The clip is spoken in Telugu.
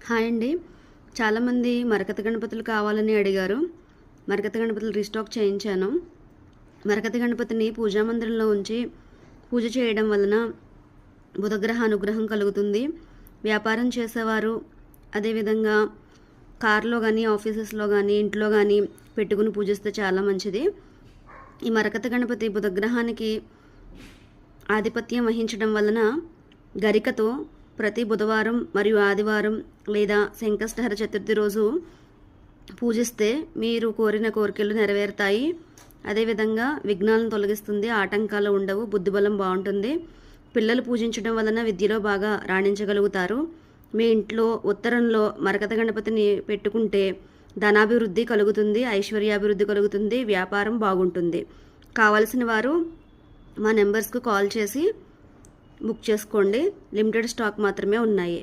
హాయ్ అండి. చాలామంది మరకత గణపతులు కావాలని అడిగారు. మరకత గణపతులు రీస్టాక్ చేయించాను. మరకత గణపతిని పూజా మందిరంలో ఉంచి పూజ చేయడం వలన బుధగ్రహ అనుగ్రహం కలుగుతుంది. వ్యాపారం చేసేవారు అదేవిధంగా కార్లో కానీ ఆఫీసెస్లో కానీ ఇంట్లో కానీ పెట్టుకుని పూజిస్తే చాలా మంచిది. ఈ మరకత గణపతి బుధగ్రహానికి ఆధిపత్యం వహించడం వలన గరికతో ప్రతి బుధవారం మరియు ఆదివారం లేదా సంకష్టహర చతుర్థి రోజు పూజిస్తే మీరు కోరిన కోరికలు నెరవేరుతాయి. అదేవిధంగా విఘ్నాలను తొలగిస్తుంది, ఆటంకాలు ఉండవు, బుద్ధిబలం బాగుంటుంది. పిల్లలు పూజించడం వలన విద్యలో బాగా రాణించగలుగుతారు. మీ ఇంట్లో ఉత్తరంలో మరకత గణపతిని పెట్టుకుంటే ధనాభివృద్ధి కలుగుతుంది, ఐశ్వర్యాభివృద్ధి కలుగుతుంది, వ్యాపారం బాగుంటుంది. కావలసిన వారు మా నెంబర్స్కు కాల్ చేసి బుక్ చేసుకోండి. లిమిటెడ్ స్టాక్ మాత్రమే ఉన్నాయి.